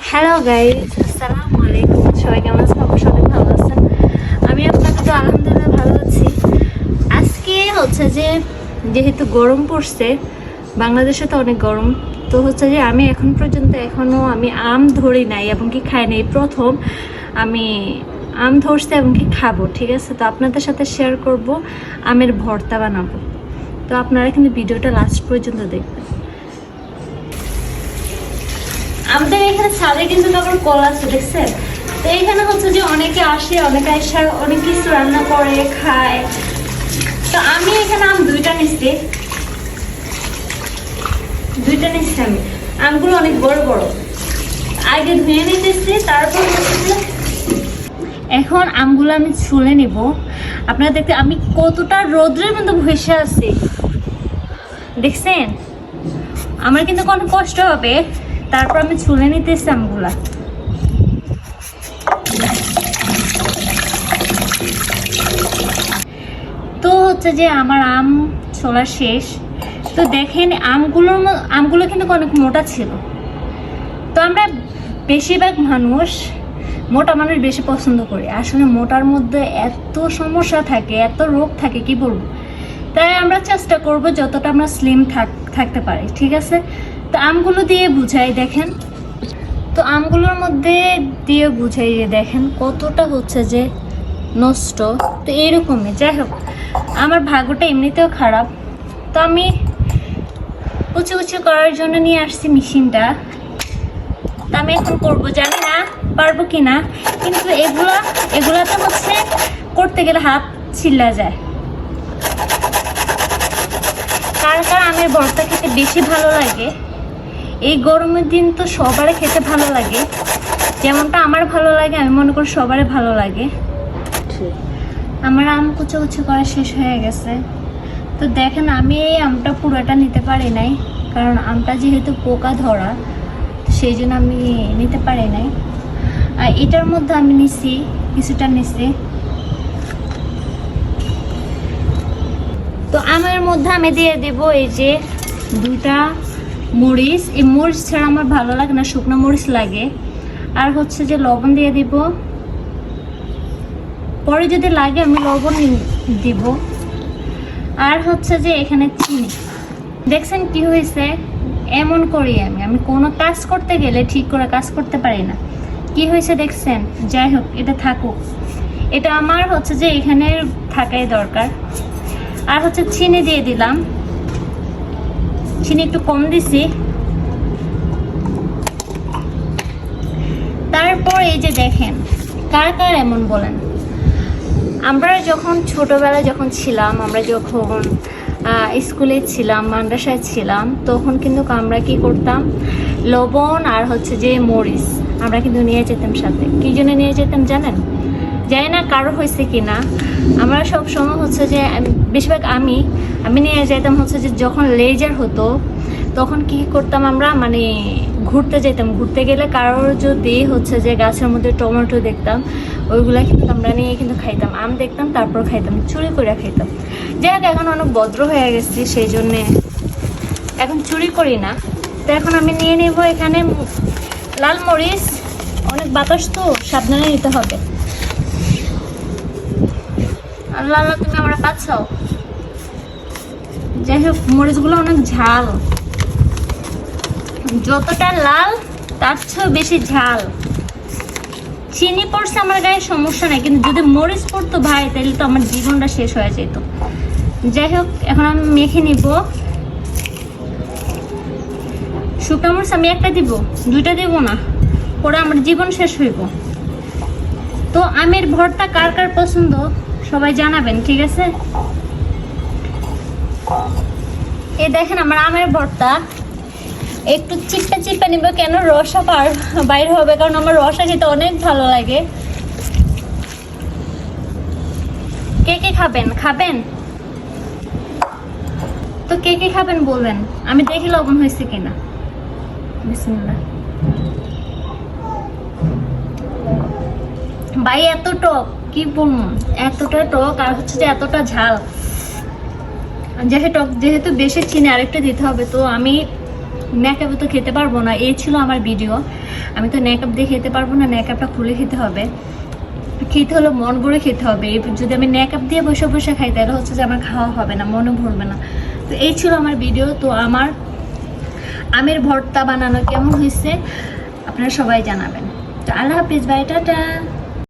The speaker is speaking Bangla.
হ্যালো গাইজ, আসসালামু আলাইকুম। সবাই কেমন আছেন? অবশ্যই অনেক ভালো আছেন। আমি আপনাকে তো আলহামদুলিল্লাহ ভালো আছি। আজকে হচ্ছে যে যেহেতু গরম পড়ছে, বাংলাদেশে তো অনেক গরম, তো হচ্ছে যে আমি এখন পর্যন্ত এখনও আমি আম ধরি নাই এবং কি খাই নাই। প্রথম আমি আম ধরছি এবং কি খাবো, ঠিক আছে? তো আপনাদের সাথে শেয়ার করব, আমের ভর্তা বানাবো। তো আপনারা কিন্তু ভিডিওটা লাস্ট পর্যন্ত দেখবেন। আমাদের এখানে ছাদে কিন্তু আবার কল আছে, দেখছেন? তো এইখানে হচ্ছে যে অনেকে আসে, অনেকে এসে অনেক কিছু রান্না করে খায়। তো আমি এখানে আম দুইটা নিচ্ছি আমি। আমগুলো অনেক বড় বড়, আগে ধুয়ে নিতেছি, তারপর হচ্ছে যে এখন আমগুলো আমি ছুলে নিব। আপনারা দেখতে আমি কতটা রোদ্রের মধ্যে বসে আছি, দেখছেন? আমার কিন্তু অনেক কষ্ট হবে, তারপর আমি ছুলে নিতেছি আমগুলা। তো হচ্ছে যে আমার আম ছোলা শেষ। তো দেখেন আমগুলো কিন্তু অনেক মোটা ছিল। তো আমরা বেশিরভাগ মানুষ মোটা মানুষ বেশি পছন্দ করি। আসলে মোটার মধ্যে এত সমস্যা থাকে, এত রোগ থাকে, কি বলবো। তাই আমরা চেষ্টা করব যতটা আমরা স্লিম থাকতে পারি, ঠিক আছে? তো আমগুলো দিয়ে বুঝাই, দেখেন। তো আমগুলোর মধ্যে দিয়ে বুঝাই যে দেখেন কতটা হচ্ছে যে নষ্ট। তো এইরকমই, যাই হোক, আমার ভাগ্যটা এমনিতেও খারাপ। তো আমি কুচি কুচি করার জন্য নিয়ে আসছি মেশিনটা। তা আমি এখন করবো, জানি না পারবো কি না, কিন্তু এগুলাতে হচ্ছে করতে গেলে হাত ছিল্লা যায়। কার কার আমের ভর্তা খেতে বেশি ভালো লাগে? এই গরমের দিন তো সবারই খেতে ভালো লাগে, যেমনটা আমার ভালো লাগে, আমি মনে করি সবারই ভালো লাগে। আমার আম কুচো কুচো করা শেষ হয়ে গেছে। তো দেখেন, আমি এই আমটা পুরোটা নিতে পারি নাই, কারণ আমটা যেহেতু পোকা ধরা, সেই জন্য আমি নিতে পারি নাই। আর এটার মধ্যে আমি কিছুটা নিছি। তো আমের মধ্যে আমি দিয়ে দেব এই যে দুইটা মরিচ। এই মরিচ ছাড়া আমার ভালো লাগে না, শুকনো মরিচ লাগে। আর হচ্ছে যে লবণ দিয়ে দিব, পরে যদি লাগে আমি লবণ দিব। আর হচ্ছে যে এখানে চিনি। দেখছেন কি হয়েছে? এমন করি আমি কোনো কাজ করতে গেলে ঠিক করে কাজ করতে পারি না। কি হয়েছে দেখছেন? যাই হোক, এটা থাকুক, এটা আমার হচ্ছে যে এখানে থাকাই দরকার। আর হচ্ছে চিনি দিয়ে দিলাম, চিনি একটু কম দিছি। তারপর এই যে দেখেন, কার কার এমন বলেন? আমরা যখন ছোটবেলায় ছিলাম, আমরা যখন স্কুলে ছিলাম, মাদ্রাসায় ছিলাম, তখন কিন্তু আমরা কি করতাম, লবণ আর হচ্ছে যে মরিচ আমরা কিন্তু নিয়ে যেতাম সাথে। কি জন্য নিয়ে যেতাম জানেন? জানি না কারো হয়েছে কি না। আমরা সব সময় হচ্ছে যে বেশিরভাগ আমি নিয়ে যেতাম হচ্ছে যে যখন লেজার হতো, তখন কি করতাম আমরা, মানে ঘুরতে যেতাম। ঘুরতে গেলে কারোর যদি হচ্ছে যে গাছের মধ্যে টমেটো দেখতাম, ওইগুলা কিন্তু আমরা নিয়ে কিন্তু খাইতাম। আম দেখতাম, তারপর খাইতাম, চুরি করে খাইতাম। যাই হোক, এখন অনেক ভদ্র হয়ে গেছি, সেই জন্যে এখন চুরি করি না। তো এখন আমি নিয়ে নেব এখানে লাল মরিচ। অনেক বাতাস, তো সাবধানে নিতে হবে। আল্লাহ আল্লাহ, তুমি আমরা পাচ্ছাও। যাই হোক, মরিচগুলো অনেক ঝাল, যতটা লাল তার চেয়েও বেশি ঝাল। চিনি পড়ছে আমার গায়ে, সমস্যা নাই, কিন্তু যদি মরিচ পড়তো ভাই, তাহলে তো আমার জীবনটা শেষ হয়ে যেত। যাই হোক, এখন আমি মেখে নিব। শুকনো মরিচ আমি একটা দিব, দুইটা দিব না, পরে আমার জীবন শেষ হইব। তো আমের ভর্তা কার কার পছন্দ সবাই জানাবেন, ঠিক আছে? এই দেখেন আমার আমের ভর্তা। একটু চিপে নিব, কেন রসা বাইর হবে, কারণ আমার রসা খেতে অনেক ভালো লাগে। কে কে খাবেন? তো কে কে খাবেন বলবেন, আমি দেখি লবণ হয়েছে কিনা। বিসমিল্লাহ। ভাই এত টক, কি বলবো, এতটা টক, আর হচ্ছে যে এতটা ঝাল। যেহেতু বেশি চিনি আরেকটা দিতে হবে, তো আমি মেকআপে তো খেতে পারবো না। এই ছিল আমার ভিডিও। আমি তো নেকআপ দিয়ে খেতে পারবো না, নেকআপটা খুলে খেতে হবে, খেতে হলো মন ভরে খেতে হবে। যদি আমি নেকআপ দিয়ে বসে বসে খাই তাহলে হচ্ছে যে আমার খাওয়া হবে না, মনে ভরবে না। তো এই ছিল আমার ভিডিও। তো আমার আমের ভর্তা বানানো কেমন হয়েছে আপনারা সবাই জানাবেন। তো আল্লাহ হাফিজ, বাই, টাটা।